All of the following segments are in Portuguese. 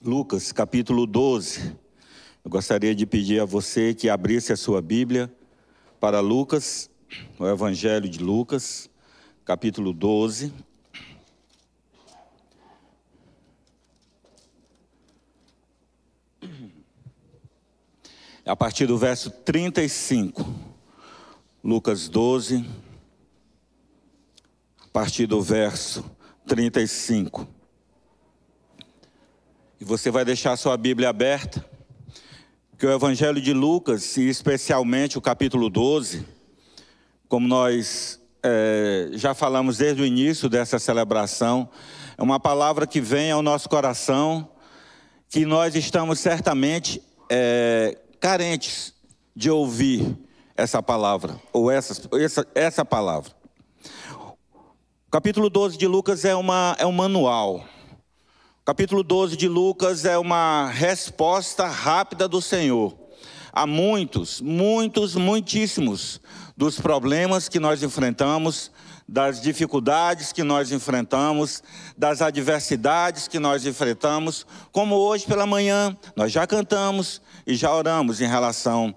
Lucas, capítulo 12. Eu gostaria de pedir a você que abrisse a sua Bíblia para Lucas, o Evangelho de Lucas, capítulo 12. A partir do verso 35. Lucas 12, a partir do verso 35. E você vai deixar a sua Bíblia aberta, que o Evangelho de Lucas, e especialmente o capítulo 12, como nós já falamos desde o início dessa celebração, é uma palavra que vem ao nosso coração, que nós estamos certamente carentes de ouvir essa palavra, ou essa palavra. O capítulo 12 de Lucas é um manual. O capítulo 12 de Lucas é uma resposta rápida do Senhor a muitíssimos dos problemas que nós enfrentamos, das dificuldades que nós enfrentamos, das adversidades que nós enfrentamos, como hoje pela manhã nós já cantamos e já oramos em relação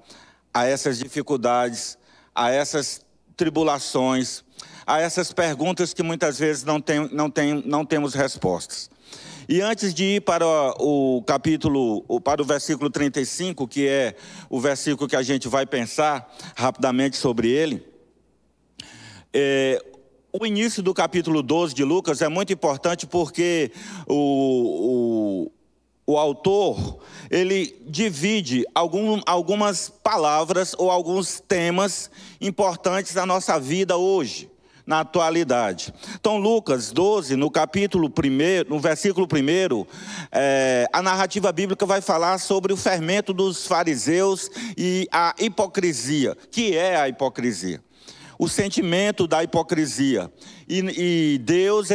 a essas dificuldades, a essas tribulações, a essas perguntas que muitas vezes não temos respostas. E antes de ir para o versículo 35, que é o versículo que a gente vai pensar rapidamente sobre ele, o início do capítulo 12 de Lucas é muito importante porque o autor, ele divide algumas palavras ou alguns temas importantes da nossa vida hoje, na atualidade. Então, Lucas 12, no capítulo 1, no versículo 1, a narrativa bíblica vai falar sobre o fermento dos fariseus e a hipocrisia. Que é a hipocrisia? O sentimento da hipocrisia. E Deus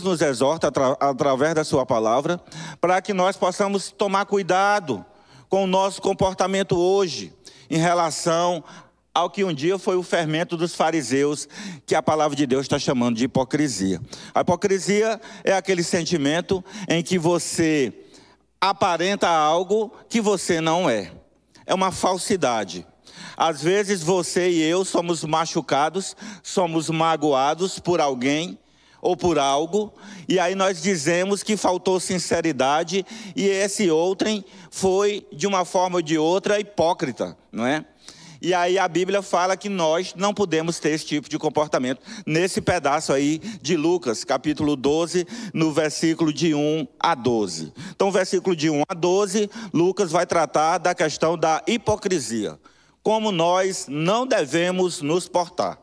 nos exorta através da sua palavra, para que nós possamos tomar cuidado com o nosso comportamento hoje, em relação ao que um dia foi o fermento dos fariseus, que a palavra de Deus está chamando de hipocrisia. A hipocrisia é aquele sentimento em que você aparenta algo que você não é. É uma falsidade. Às vezes você e eu somos machucados, somos magoados por alguém ou por algo, e aí nós dizemos que faltou sinceridade, e esse outrem foi, de uma forma ou de outra, hipócrita, não é? E aí a Bíblia fala que nós não podemos ter esse tipo de comportamento, nesse pedaço aí de Lucas, capítulo 12, no versículo de 1 a 12. Então, o versículo de 1 a 12, Lucas vai tratar da questão da hipocrisia. Como nós não devemos nos portar.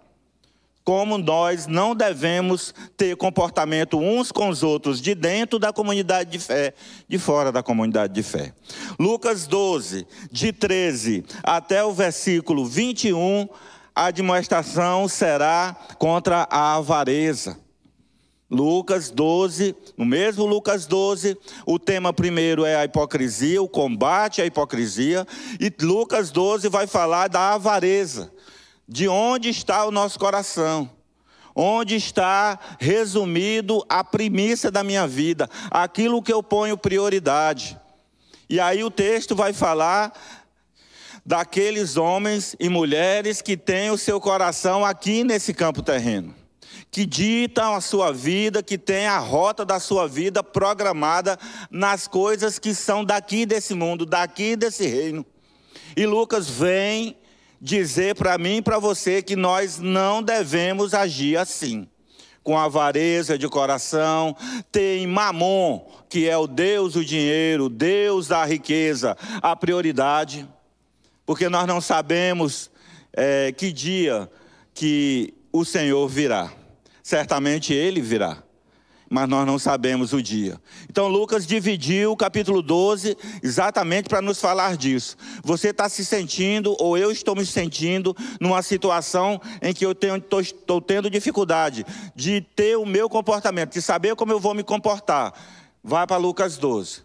Como nós não devemos ter comportamento uns com os outros, de dentro da comunidade de fé, de fora da comunidade de fé. Lucas 12, de 13 até o versículo 21, a admoestação será contra a avareza. Lucas 12, no mesmo Lucas 12, o tema primeiro é a hipocrisia, o combate à hipocrisia, e Lucas 12 vai falar da avareza. De onde está o nosso coração? Onde está resumido a primícia da minha vida? Aquilo que eu ponho prioridade. E aí o texto vai falar daqueles homens e mulheres que têm o seu coração aqui nesse campo terreno, que ditam a sua vida, que têm a rota da sua vida programada nas coisas que são daqui desse mundo, daqui desse reino. E Lucas vem dizer para mim e para você que nós não devemos agir assim, com avareza de coração, tem Mamon, que é o Deus do dinheiro, Deus da riqueza, a prioridade, porque nós não sabemos que dia que o Senhor virá. Certamente Ele virá, mas nós não sabemos o dia. Então Lucas dividiu o capítulo 12 exatamente para nos falar disso. Você está se sentindo, ou eu estou me sentindo, numa situação em que eu estou tendo dificuldade de ter o meu comportamento, de saber como eu vou me comportar. Vai para Lucas 12.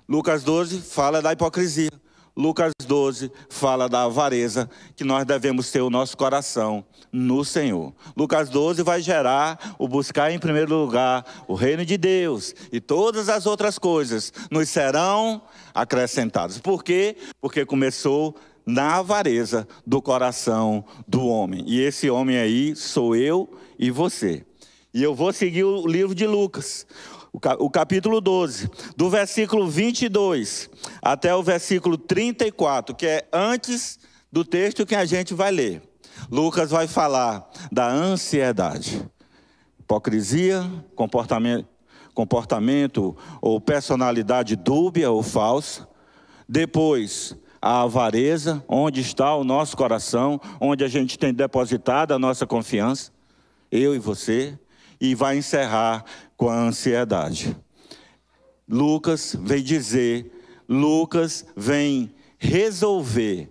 Lucas 12 fala da hipocrisia. Lucas 12 fala da avareza, que nós devemos ter o nosso coração no Senhor. Lucas 12 vai gerar o buscar em primeiro lugar o reino de Deus, e todas as outras coisas nos serão acrescentadas. Por quê? Porque começou na avareza do coração do homem. E esse homem aí sou eu e você. E eu vou seguir o livro de Lucas, o capítulo 12, do versículo 22 até o versículo 34, que é antes do texto que a gente vai ler. Lucas vai falar da ansiedade, hipocrisia, comportamento ou personalidade dúbia ou falsa. Depois, a avareza, onde está o nosso coração, onde a gente tem depositado a nossa confiança, eu e você. E vai encerrar com a ansiedade. Lucas vem resolver,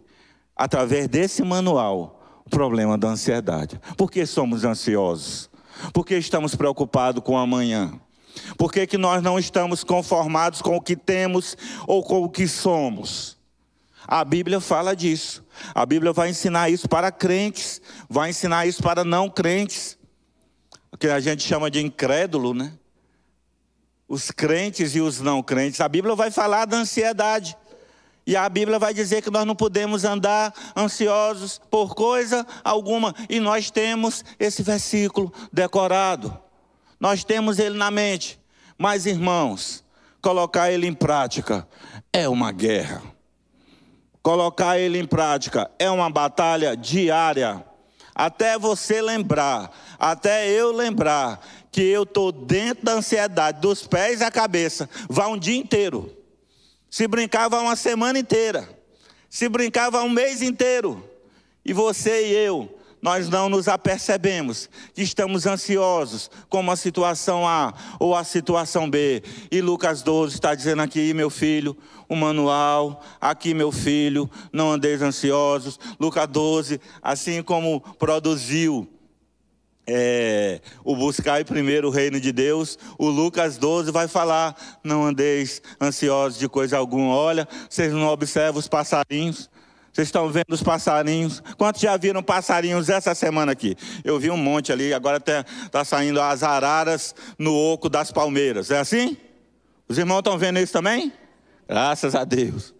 através desse manual, o problema da ansiedade. Por que somos ansiosos? Por que estamos preocupados com o amanhã? Por que nós não estamos conformados com o que temos ou com o que somos? A Bíblia fala disso. A Bíblia vai ensinar isso para crentes, vai ensinar isso para não crentes. O que a gente chama de incrédulo, né? Os crentes e os não crentes. A Bíblia vai falar da ansiedade. E a Bíblia vai dizer que nós não podemos andar ansiosos por coisa alguma. E nós temos esse versículo decorado. Nós temos ele na mente. Mas, irmãos, colocar ele em prática é uma guerra. Colocar ele em prática é uma batalha diária. Até você lembrar, até eu lembrar que eu estou dentro da ansiedade, dos pés à cabeça, vai um dia inteiro. Se brincar, vai uma semana inteira. Se brincar, vai um mês inteiro. E você e eu, nós não nos apercebemos que estamos ansiosos com a situação A ou a situação B. E Lucas 12 está dizendo aqui, meu filho, o manual, aqui meu filho, não andeis ansiosos. Lucas 12, assim como produziu o buscar primeiro o reino de Deus, o Lucas 12 vai falar, não andeis ansiosos de coisa alguma. Olha, vocês não observam os passarinhos? Vocês estão vendo os passarinhos? Quantos já viram passarinhos essa semana aqui? Eu vi um monte ali, agora está saindo as araras no oco das palmeiras. É assim? Os irmãos estão vendo isso também? Graças a Deus.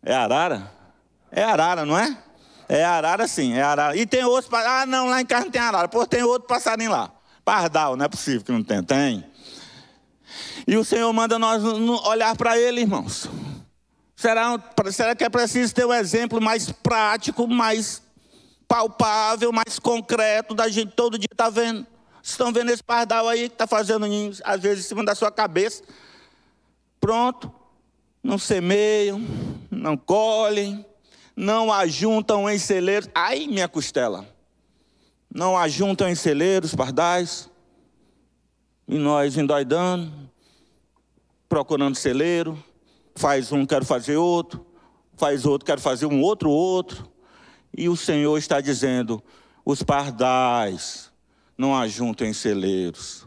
É arara? É arara, não é? É arara sim, é arara. E tem outros, não, lá em casa não tem arara. Pô, tem outro passarinho lá. Pardal, não é possível que não tenha. Tem. E o Senhor manda nós olhar para ele, irmãos. Será que é preciso ter um exemplo mais prático, mais palpável, mais concreto, da gente todo dia está vendo? Vocês estão vendo esse pardal aí que está fazendo ninhos, às vezes em cima da sua cabeça. Pronto. Não semeiam, não colhem, não ajuntam em celeiros. Ai, minha costela. Não ajuntam em celeiros, pardais. E nós endoidando, procurando celeiro. Faz um, quero fazer outro. Faz outro, quero fazer um outro. E o Senhor está dizendo, os pardais não ajuntam em celeiros.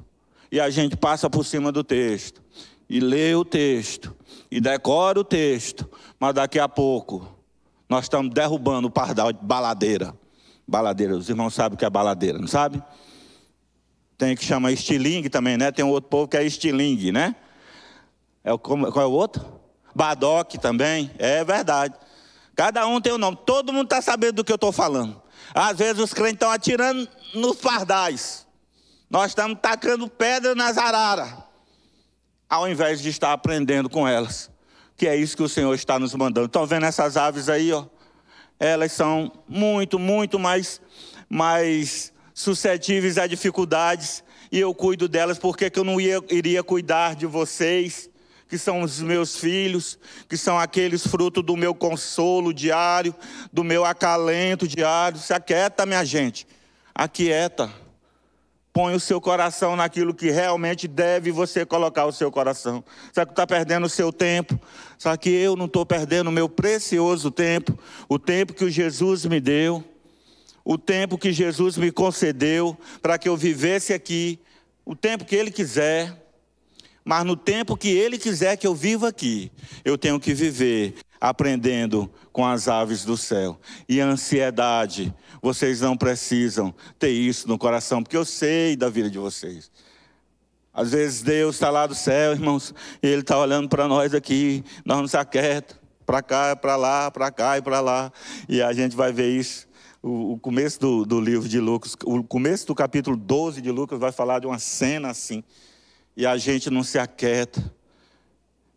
E a gente passa por cima do texto. E lê o texto. E decora o texto. Mas daqui a pouco, nós estamos derrubando o pardal de baladeira. Baladeira, os irmãos sabem o que é baladeira, não sabe? Tem que chamar estilingue também, né? Tem um outro povo que é estilingue, né? Qual é o outro? Badoque também, é verdade. Cada um tem um nome, todo mundo está sabendo do que eu estou falando. Às vezes os crentes estão atirando nos pardais. Nós estamos tacando pedra nas araras, ao invés de estar aprendendo com elas. Que é isso que o Senhor está nos mandando. Estão vendo essas aves aí, ó? Elas são muito mais suscetíveis a dificuldades. E eu cuido delas porque que eu não iria cuidar de vocês, que são os meus filhos, que são aqueles frutos do meu consolo diário, do meu acalento diário. Se aquieta, minha gente. Aquieta. Põe o seu coração naquilo que realmente deve você colocar o seu coração. Será que está perdendo o seu tempo? Será que eu não estou perdendo o meu precioso tempo? O tempo que o Jesus me deu, o tempo que Jesus me concedeu para que eu vivesse aqui, o tempo que Ele quiser. Mas no tempo que Ele quiser que eu viva aqui, eu tenho que viver aprendendo com as aves do céu. E a ansiedade, vocês não precisam ter isso no coração, porque eu sei da vida de vocês. Às vezes Deus está lá do céu, irmãos, e Ele está olhando para nós aqui, nós não se aquietamos, para cá, para lá, para cá e para lá. E a gente vai ver isso. O começo do livro de Lucas, o começo do capítulo 12 de Lucas vai falar de uma cena assim. E a gente não se aquieta.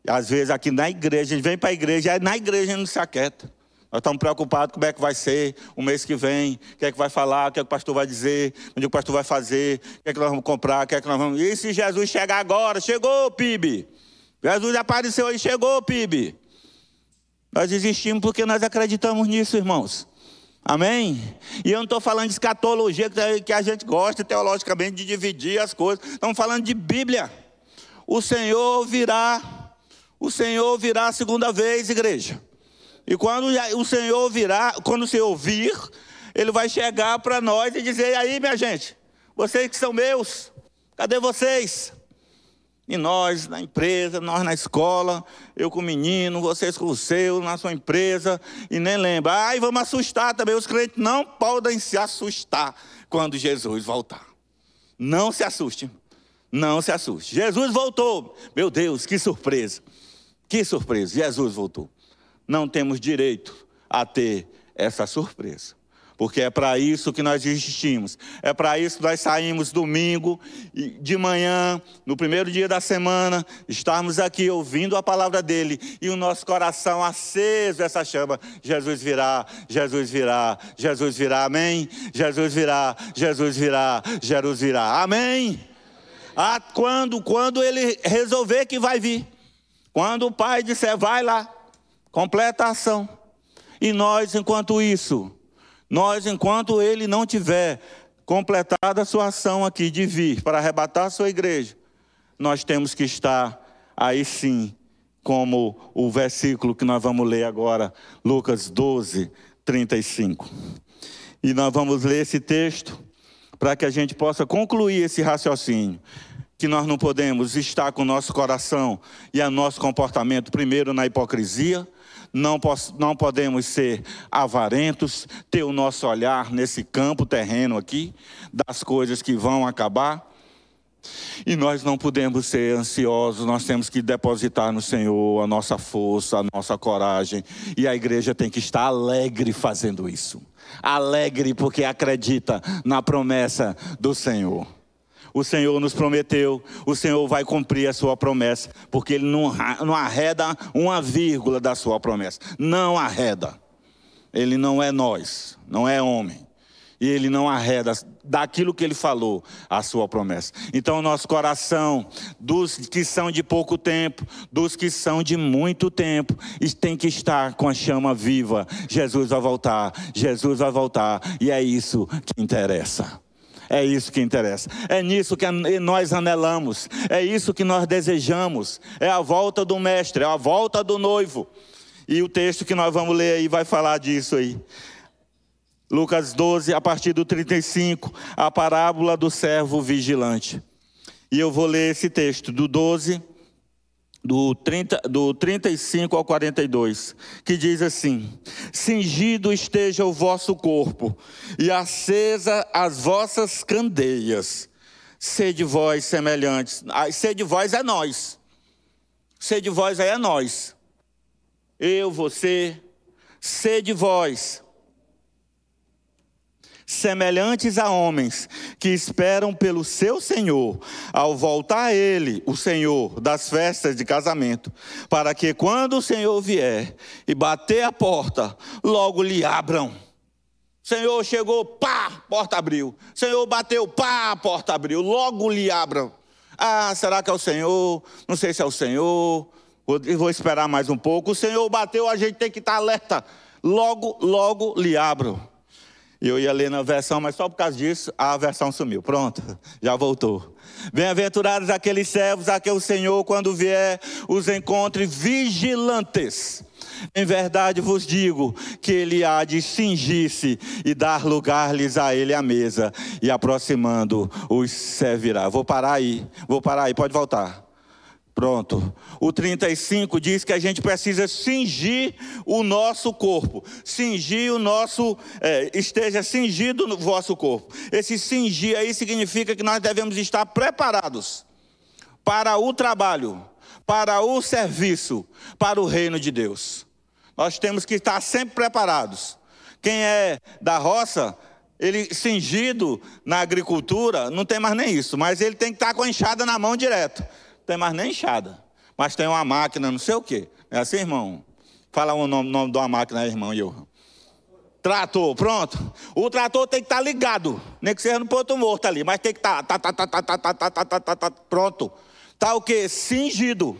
Às vezes aqui na igreja, a gente vem para a igreja, e na igreja a gente não se aquieta. Nós estamos preocupados com como é que vai ser o mês que vem, o que é que vai falar, o que é que o pastor vai dizer, onde o pastor vai fazer, o que é que nós vamos comprar, o que é que nós vamos... E se Jesus chegar agora? Chegou, PIB. Jesus apareceu aí, chegou, PIB. Nós desistimos porque nós acreditamos nisso, irmãos. Amém? E eu não estou falando de escatologia, que a gente gosta teologicamente de dividir as coisas. Estamos falando de Bíblia. O Senhor virá a segunda vez, igreja. E quando o Senhor virá, quando o Senhor vir, Ele vai chegar para nós e dizer: e aí, minha gente, vocês que são meus, cadê vocês? E nós na empresa, nós na escola, eu com o menino, vocês com o seu, na sua empresa, e nem lembra. E vamos assustar também. Os crentes não podem se assustar quando Jesus voltar. Não se assustem. Não se assuste. Jesus voltou. Meu Deus, que surpresa. Que surpresa. Jesus voltou. Não temos direito a ter essa surpresa. Porque é para isso que nós existimos. É para isso que nós saímos domingo, de manhã, no primeiro dia da semana, estarmos aqui ouvindo a palavra dele e o nosso coração aceso essa chama. Jesus virá, Jesus virá, Jesus virá, amém? Jesus virá, Jesus virá, Jesus virá, amém? Quando ele resolver que vai vir. Quando o Pai disser, vai lá, completa a ação. E nós, enquanto ele não tiver completado a sua ação aqui de vir para arrebatar a sua igreja, nós temos que estar aí sim, como o versículo que nós vamos ler agora, Lucas 12, 35. E nós vamos ler esse texto para que a gente possa concluir esse raciocínio, que nós não podemos estar com o nosso coração e o nosso comportamento primeiro na hipocrisia. Não podemos ser avarentos, ter o nosso olhar nesse campo terreno aqui, das coisas que vão acabar. E nós não podemos ser ansiosos, nós temos que depositar no Senhor a nossa força, a nossa coragem. E a igreja tem que estar alegre fazendo isso. Alegre porque acredita na promessa do Senhor. O Senhor nos prometeu, o Senhor vai cumprir a sua promessa, porque Ele não arreda uma vírgula da sua promessa. Não arreda. Ele não é nós, não é homem. E Ele não arreda daquilo que Ele falou, a sua promessa. Então, nosso coração, dos que são de pouco tempo, dos que são de muito tempo, tem que estar com a chama viva. Jesus vai voltar, Jesus vai voltar. E é isso que interessa. É isso que interessa, é nisso que nós anelamos, é isso que nós desejamos, é a volta do mestre, é a volta do noivo. E o texto que nós vamos ler aí vai falar disso aí. Lucas 12, a partir do 35, a parábola do servo vigilante. E eu vou ler esse texto, do 12, do 35 ao 42, que diz assim: cingido esteja o vosso corpo, e acesa as vossas candeias, sede vós semelhantes. Sede vós é nós, sede vós aí é nós, eu, você, sede vós, semelhantes a homens que esperam pelo seu Senhor, ao voltar ele, o Senhor, das festas de casamento, para que quando o Senhor vier e bater a porta, logo lhe abram. Senhor chegou, pá, porta abriu. Senhor bateu, pá, porta abriu. Logo lhe abram. Ah, será que é o Senhor? Não sei se é o Senhor. Vou esperar mais um pouco. O Senhor bateu, a gente tem que estar alerta. Logo lhe abram. Eu ia ler na versão, mas só por causa disso, a versão sumiu. Pronto, já voltou. Bem-aventurados aqueles servos a que o Senhor, quando vier, os encontre vigilantes. Em verdade vos digo que ele há de cingir-se e dar lugar-lhes a ele à mesa, e aproximando os servirá. Vou parar aí, pode voltar. Pronto. O 35 diz que a gente precisa cingir o nosso corpo. Cingir o nosso... esteja cingido no vosso corpo. Esse cingir aí significa que nós devemos estar preparados para o trabalho, para o serviço, para o reino de Deus. Nós temos que estar sempre preparados. Quem é da roça, ele cingido na agricultura, não tem mais nem isso. Mas ele tem que estar com a enxada na mão direto. Não tem mais nem enxada, mas tem uma máquina, não sei o quê. É assim, irmão? Fala o nome de uma máquina aí, irmão. Trator, pronto. O trator tem que estar ligado, nem que seja no ponto morto ali, mas tem que estar, pronto. Está o quê? Cingido.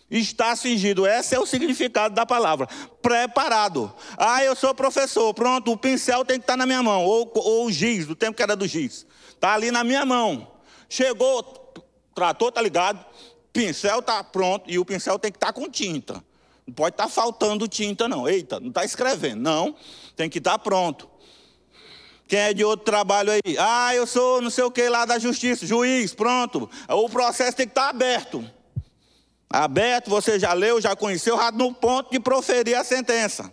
Está cingido, esse é o significado da palavra. Preparado. Ah, eu sou professor, pronto, o pincel tem que estar na minha mão, ou o giz, do tempo que era do giz. Está ali na minha mão. Chegou... trator está ligado, pincel está pronto, e o pincel tem que estar com tinta. Não pode estar faltando tinta, não. Eita, não está escrevendo. Não, tem que estar pronto. Quem é de outro trabalho aí? Ah, eu sou não sei o que lá da justiça, juiz, pronto. O processo tem que estar aberto. Aberto, você já leu, já conheceu, já no ponto de proferir a sentença.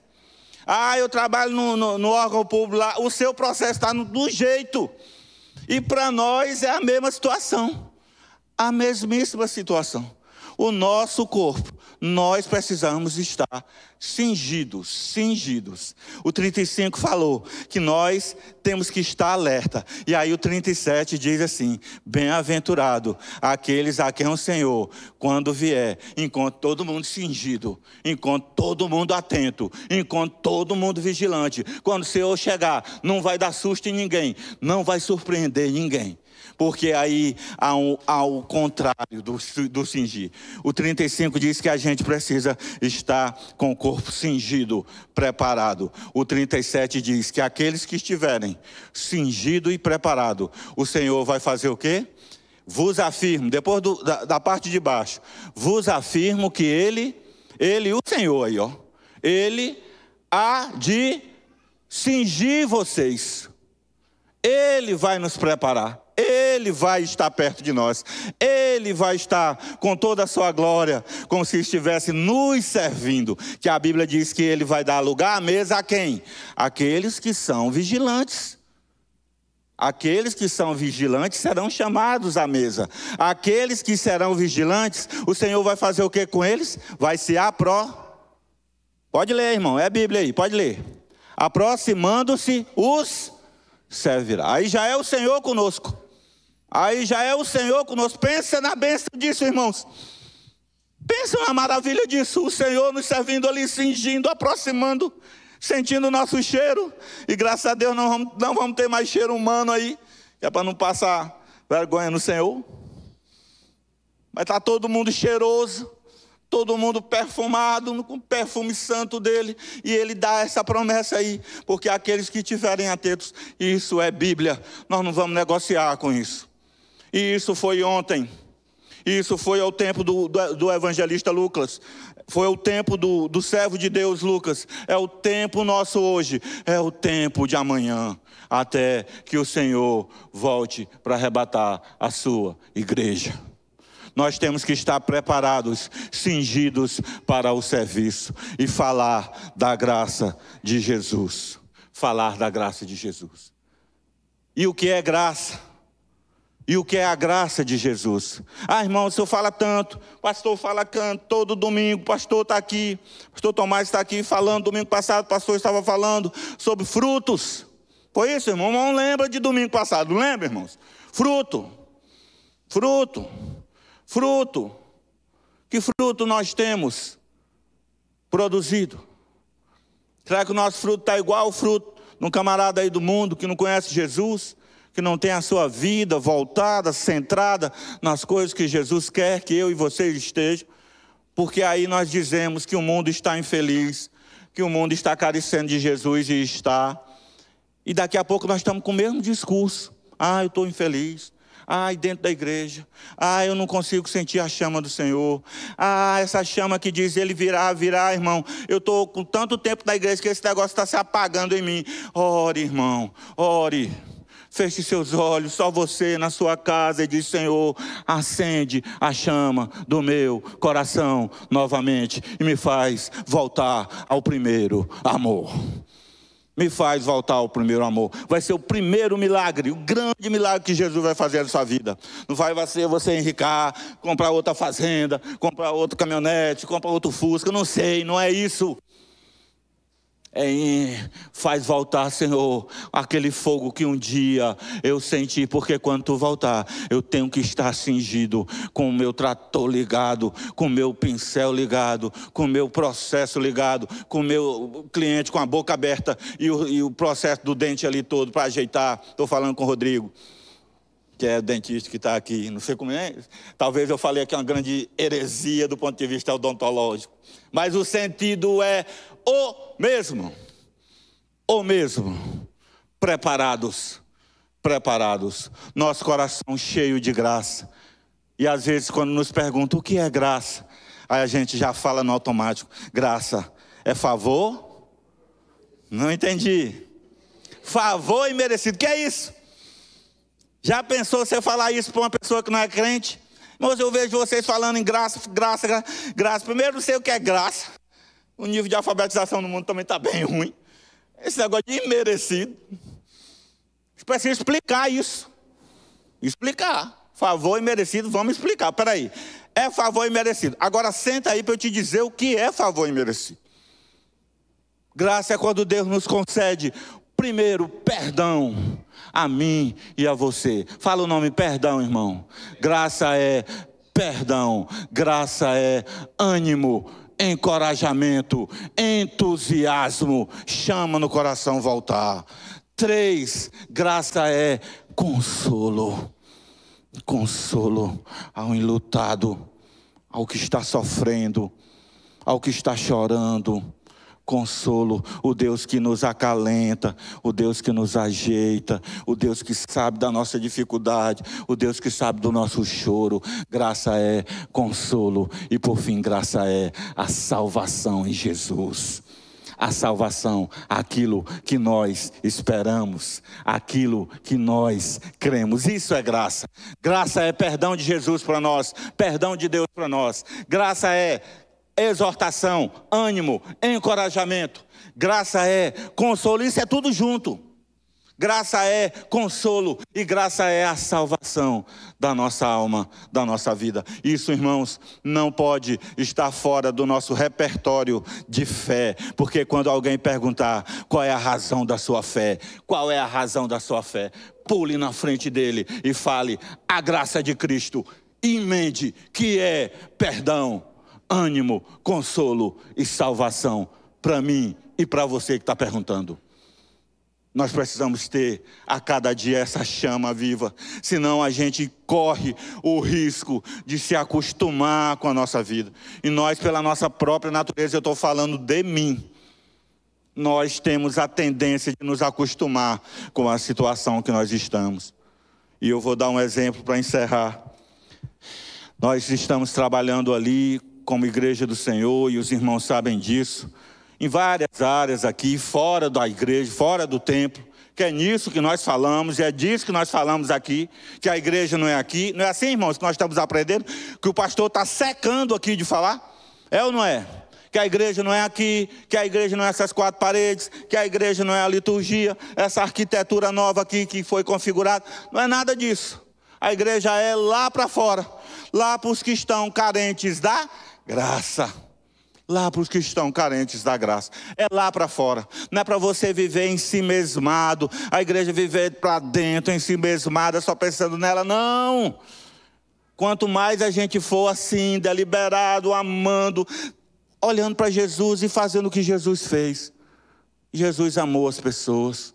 Ah, eu trabalho no órgão público lá, o seu processo está do jeito. E para nós é a mesma situação. A mesmíssima situação. O nosso corpo, nós precisamos estar cingidos. O 35 falou que nós temos que estar alerta. E aí o 37 diz assim: bem-aventurado aqueles a quem o Senhor, quando vier, encontre todo mundo cingido, encontre todo mundo atento, encontre todo mundo vigilante. Quando o Senhor chegar, não vai dar susto em ninguém, não vai surpreender ninguém. Porque aí há o contrário do cingir. O 35 diz que a gente precisa estar com o corpo cingido, preparado. O 37 diz que aqueles que estiverem cingido e preparado, o Senhor vai fazer o quê? Vos afirmo, depois da parte de baixo, vos afirmo que ele, o Senhor aí, ó, ele há de cingir vocês. Ele vai nos preparar. Ele vai estar perto de nós. Ele vai estar com toda a sua glória, como se estivesse nos servindo. Que a Bíblia diz que ele vai dar lugar à mesa a quem? Aqueles que são vigilantes. Aqueles que são vigilantes serão chamados à mesa. Aqueles que serão vigilantes, o Senhor vai fazer o que com eles? Vai se Pode ler, irmão, é a Bíblia aí, pode ler. Aproximando-se os servirá. Aí já é o Senhor conosco. Aí já é o Senhor conosco. Pensa na bênção disso, irmãos. Pensa na maravilha disso. O Senhor nos servindo ali, cingindo, aproximando, sentindo o nosso cheiro. E graças a Deus não vamos ter mais cheiro humano aí, que é para não passar vergonha no Senhor. Mas está todo mundo cheiroso, todo mundo perfumado, com o perfume santo dele. E ele dá essa promessa aí, porque aqueles que estiverem atentos, isso é Bíblia, nós não vamos negociar com isso. E isso foi ontem, isso foi ao tempo do evangelista Lucas, foi o tempo do servo de Deus Lucas, é o tempo nosso hoje, é o tempo de amanhã, até que o Senhor volte para arrebatar a sua igreja. Nós temos que estar preparados, cingidos para o serviço e falar da graça de Jesus. Falar da graça de Jesus. E o que é graça? E o que é a graça de Jesus? Ah, irmão, o senhor fala tanto, pastor fala tanto, todo domingo, pastor está aqui, pastor Tomás está aqui falando, domingo passado o pastor estava falando sobre frutos. Foi isso, irmão? Não lembra de domingo passado, não lembra, irmãos? Fruto. Que fruto nós temos produzido? Será que o nosso fruto está igual ao fruto de um camarada aí do mundo que não conhece Jesus? Que não tem a sua vida voltada, centrada nas coisas que Jesus quer que eu e vocês estejam? Porque aí nós dizemos que o mundo está infeliz, que o mundo está carecendo de Jesus e está. E daqui a pouco nós estamos com o mesmo discurso. Ah, eu estou infeliz. Ah, dentro da igreja. Ah, eu não consigo sentir a chama do Senhor. Ah, essa chama que diz ele virá, irmão. Eu estou com tanto tempo na igreja que esse negócio está se apagando em mim. Ore, irmão, ore. Feche seus olhos, só você na sua casa, e diz: Senhor, acende a chama do meu coração novamente e me faz voltar ao primeiro amor. Me faz voltar ao primeiro amor. Vai ser o primeiro milagre, o grande milagre que Jesus vai fazer na sua vida. Não vai ser você enricar, comprar outra fazenda, comprar outro caminhonete, comprar outro Fusca, não sei, não é isso. Faz voltar, Senhor, aquele fogo que um dia eu senti, porque quando tu voltar, eu tenho que estar cingido, com o meu trator ligado, com o meu pincel ligado, com o meu processo ligado, com o meu cliente com a boca aberta e o processo do dente ali todo para ajeitar. Estou falando com o Rodrigo, que é o dentista que está aqui, não sei como é, talvez eu falei aqui uma grande heresia do ponto de vista odontológico, mas o sentido é o mesmo, preparados, nosso coração cheio de graça, e às vezes quando nos perguntam o que é graça, aí a gente já fala no automático: graça é favor? Não entendi. Favor imerecido, que é isso? Já pensou você falar isso para uma pessoa que não é crente? Mas eu vejo vocês falando em graça. Primeiro, não sei o que é graça. O nível de alfabetização no mundo também está bem ruim. Esse negócio de imerecido. Precisa explicar isso. Explicar. Favor imerecido, vamos explicar. Peraí. É favor imerecido. Agora senta aí para eu te dizer o que é favor imerecido. Graça é quando Deus nos concede, primeiro, perdão a mim e a você. Fala o nome perdão, irmão. Graça é perdão. Graça é ânimo, encorajamento, entusiasmo, chama no coração voltar. 3, graça é consolo. Consolo ao enlutado, ao que está sofrendo, ao que está chorando. Consolo, o Deus que nos acalenta, o Deus que nos ajeita, o Deus que sabe da nossa dificuldade, o Deus que sabe do nosso choro. Graça é consolo. E por fim, graça é a salvação em Jesus. A salvação, aquilo que nós esperamos, aquilo que nós cremos. Isso é graça. Graça é perdão de Jesus para nós, perdão de Deus para nós. Graça é exortação, ânimo, encorajamento. Graça é consolo, isso é tudo junto. Graça é consolo e graça é a salvação da nossa alma, da nossa vida. Isso, irmãos, não pode estar fora do nosso repertório de fé, porque quando alguém perguntar qual é a razão da sua fé, qual é a razão da sua fé, pule na frente dele e fale: a graça de Cristo, e emende que é perdão, ânimo, consolo e salvação para mim e para você que está perguntando. Nós precisamos ter a cada dia essa chama viva, senão a gente corre o risco de se acostumar com a nossa vida. E nós, pela nossa própria natureza, eu estou falando de mim, nós temos a tendência de nos acostumar com a situação que nós estamos. E eu vou dar um exemplo para encerrar. Nós estamos trabalhando ali como igreja do Senhor, e os irmãos sabem disso, em várias áreas aqui, fora da igreja, fora do templo, que é nisso que nós falamos, e é disso que nós falamos aqui, que a igreja não é aqui. Não é assim, irmãos, que nós estamos aprendendo, que o pastor está secando aqui de falar? É ou não é? Que a igreja não é aqui, que a igreja não é essas 4 paredes, que a igreja não é a liturgia, essa arquitetura nova aqui que foi configurada. Não é nada disso. A igreja é lá para fora, lá para os que estão carentes da graça. Lá para os que estão carentes da graça. É lá para fora. Não é para você viver em si mesmado, a igreja viver para dentro, em si mesmada, só pensando nela. Não. Quanto mais a gente for assim, deliberado, amando, olhando para Jesus e fazendo o que Jesus fez. Jesus amou as pessoas.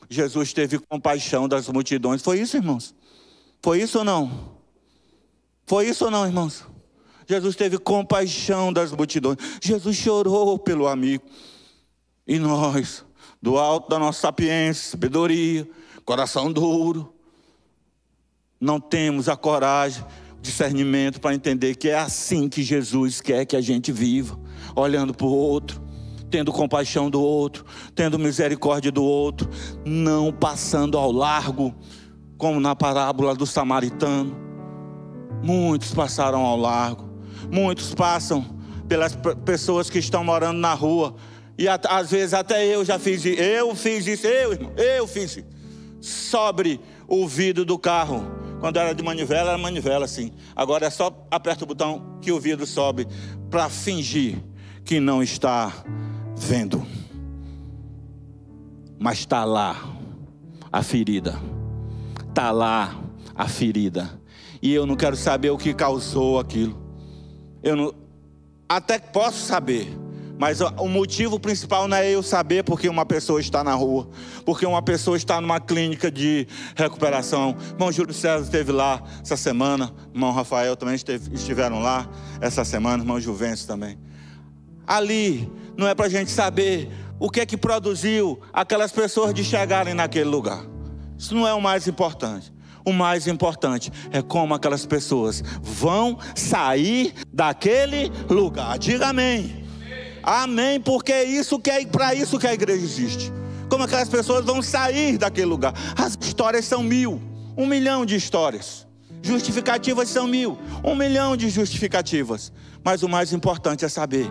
Jesus teve compaixão das multidões. Foi isso, irmãos? Foi isso ou não? Foi isso ou não, irmãos? Jesus teve compaixão das multidões. Jesus chorou pelo amigo. E nós, do alto da nossa sapiência, sabedoria, coração duro, não temos a coragem, o discernimento para entender que é assim que Jesus quer que a gente viva, olhando para o outro, tendo compaixão do outro, tendo misericórdia do outro, não passando ao largo, como na parábola do samaritano. Muitos passaram ao largo, muitos passam pelas pessoas que estão morando na rua, e às vezes até eu já fiz isso, eu fiz isso, sobre o vidro do carro. Quando era de manivela, era manivela assim. Agora é só aperta o botão que o vidro sobe, para fingir que não está vendo. Mas está lá a ferida. Está lá a ferida. E eu não quero saber o que causou aquilo. Eu não, até posso saber, mas o motivo principal não é eu saber porque uma pessoa está na rua, porque uma pessoa está numa clínica de recuperação. Irmão Júlio César esteve lá essa semana, irmão Rafael também estiveram lá essa semana, irmão Juvencio também. Ali não é para a gente saber o que é que produziu aquelas pessoas de chegarem naquele lugar. Isso não é o mais importante. O mais importante é como aquelas pessoas vão sair daquele lugar. Diga amém. Amém, porque é para isso que a igreja existe. Como aquelas pessoas vão sair daquele lugar. As histórias são 1000, 1 milhão de histórias. Justificativas são 1000, 1 milhão de justificativas. Mas o mais importante é saber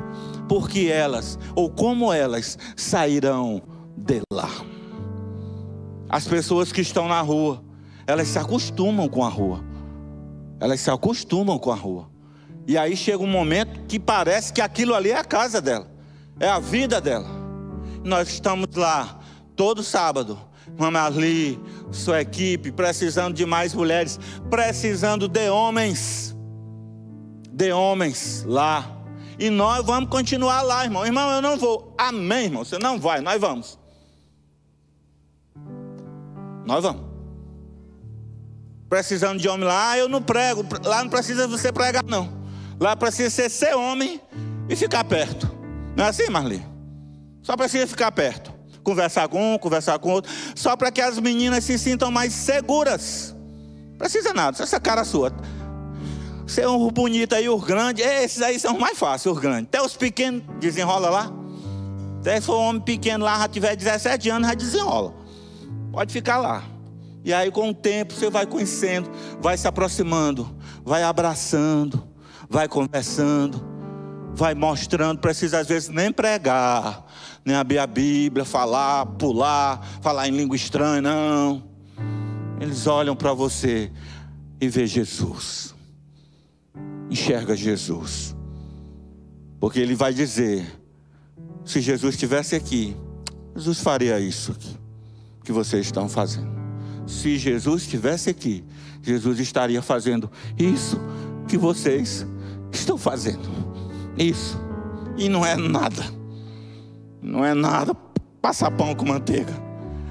por que elas, ou como elas sairão de lá. As pessoas que estão na rua, elas se acostumam com a rua. Elas se acostumam com a rua. E aí chega um momento que parece que aquilo ali é a casa dela, é a vida dela. Nós estamos lá todo sábado, Irmã Marli, sua equipe, precisando de mais mulheres, precisando de homens lá. E nós vamos continuar lá, irmão. Irmão, eu não vou. Amém, irmão, você não vai, nós vamos. Nós vamos. Precisando de homem lá, eu não prego. Lá não precisa você pregar, não. Lá precisa ser homem e ficar perto. Não é assim, Marli? Só precisa ficar perto. Conversar com um, conversar com outro. Só para que as meninas se sintam mais seguras. Precisa nada, essa cara sua. Ser um bonito aí, os grandes. Esses aí são mais fáceis, os grandes. Até os pequenos, desenrola lá. Até se for um homem pequeno lá, já tiver 17 anos, já desenrola. Pode ficar lá. E aí com o tempo você vai conhecendo, vai se aproximando, vai abraçando, vai conversando, vai mostrando. Precisa às vezes nem pregar, nem abrir a Bíblia, falar, pular, falar em língua estranha, não. Eles olham para você e vê Jesus. Enxerga Jesus. Porque ele vai dizer, se Jesus estivesse aqui, Jesus faria isso aqui que vocês estão fazendo. Se Jesus estivesse aqui, Jesus estaria fazendo isso que vocês estão fazendo. Isso. E não é nada. Não é nada passar pão com manteiga,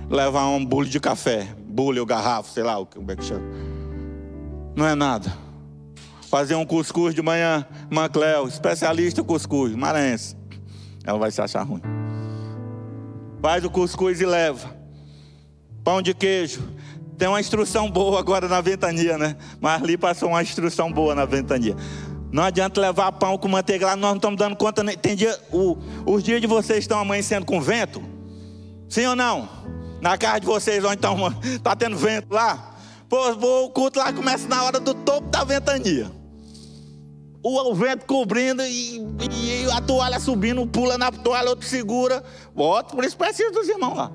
levar um bule de café, bule ou garrafa, sei lá como é que chama. Não é nada. Fazer um cuscuz de manhã, irmã Cléo, especialista em cuscuz, maranhense. Ela vai se achar ruim. Faz o cuscuz e leva. Pão de queijo. Tem uma instrução boa agora na Ventania, né? Marli passou uma instrução boa na Ventania. Não adianta levar pão com manteiga lá, nós não estamos dando conta. Tem dia, os dias de vocês estão amanhecendo com vento? Sim ou não? Na casa de vocês, onde está tendo vento lá? Pô, o culto lá começa na hora do topo da Ventania. O vento cobrindo e a toalha subindo, pula na toalha, outro segura. Bota, por isso precisa dos irmãos lá.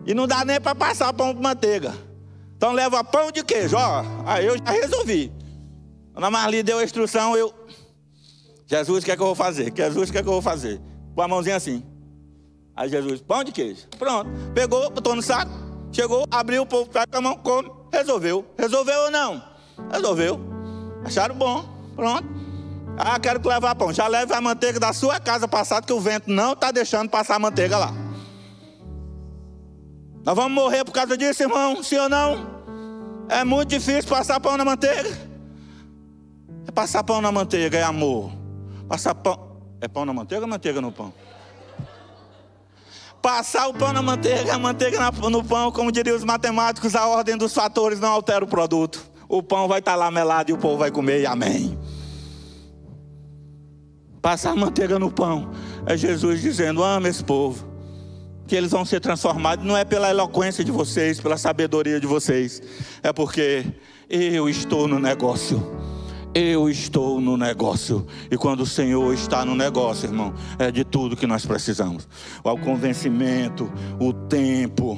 E não dá nem para passar pão com manteiga. Então leva pão de queijo, ó. Aí eu já resolvi. Quando a Marli deu a instrução, Jesus, o que é que eu vou fazer? Jesus, o que é que eu vou fazer? Com a mãozinha assim. Aí Jesus, pão de queijo. Pronto. Pegou, botou no saco. Chegou, abriu, o povo pega com a mão, come. Resolveu. Resolveu ou não? Resolveu. Acharam bom. Pronto. Ah, quero que levar pão. Já leve a manteiga da sua casa passada, que o vento não está deixando passar a manteiga lá. Nós vamos morrer por causa disso, irmão? Sim ou não? É muito difícil passar pão na manteiga. É passar pão na manteiga, é amor. Passar pão... É pão na manteiga ou manteiga no pão? Passar o pão na manteiga, a manteiga no pão, como diriam os matemáticos, a ordem dos fatores não altera o produto. O pão vai estar lá melado e o povo vai comer, e amém. Passar manteiga no pão É Jesus dizendo: ama esse povo, que eles vão ser transformados. Não é pela eloquência de vocês, pela sabedoria de vocês, é porque eu estou no negócio. Eu estou no negócio. E quando o Senhor está no negócio, irmão, é de tudo que nós precisamos. O convencimento, o tempo,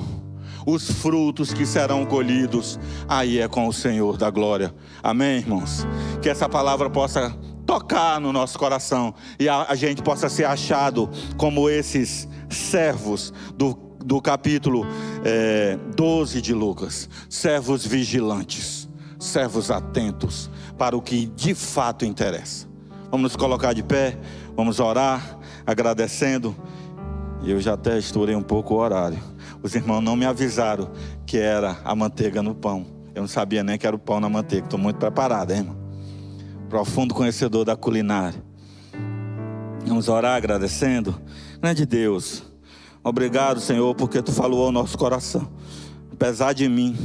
os frutos que serão colhidos, aí é com o Senhor da glória. Amém, irmãos? Que essa palavra possa tocar no nosso coração e a gente possa ser achado como esses servos do capítulo 12 de Lucas. Servos vigilantes, servos atentos para o que de fato interessa. Vamos nos colocar de pé, vamos orar, agradecendo. E eu já até estourei um pouco o horário. Os irmãos não me avisaram que era a manteiga no pão. Eu não sabia nem que era o pão na manteiga. Estou muito preparado, hein, irmão? Profundo conhecedor da culinária. Vamos orar agradecendo. Grande Deus, obrigado, Senhor, porque Tu falou ao nosso coração. Apesar de mim,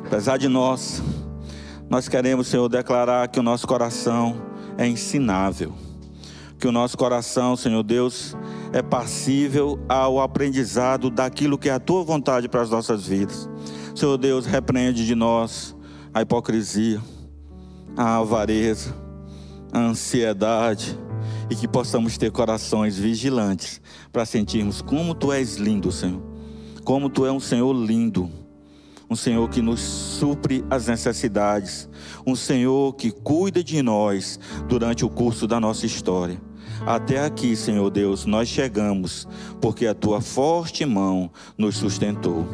apesar de nós queremos, Senhor, declarar que o nosso coração é ensinável. Que o nosso coração, Senhor Deus, é passível ao aprendizado daquilo que é a Tua vontade para as nossas vidas. Senhor Deus, repreende de nós a hipocrisia, a avareza, a ansiedade, e que possamos ter corações vigilantes para sentirmos como Tu és lindo, Senhor. Como Tu és um Senhor lindo. Um Senhor que nos supre as necessidades. Um Senhor que cuida de nós durante o curso da nossa história. Até aqui, Senhor Deus, nós chegamos porque a Tua forte mão nos sustentou.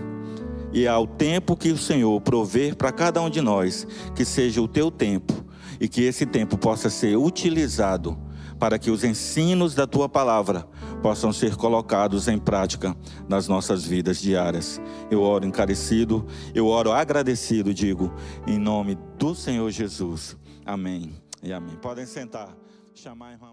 E ao tempo que o Senhor prover para cada um de nós, que seja o Teu tempo, e que esse tempo possa ser utilizado para que os ensinos da Tua palavra possam ser colocados em prática nas nossas vidas diárias. Eu oro encarecido, eu oro agradecido, digo, em nome do Senhor Jesus. Amém e amém. Podem sentar. Chamar a irmã.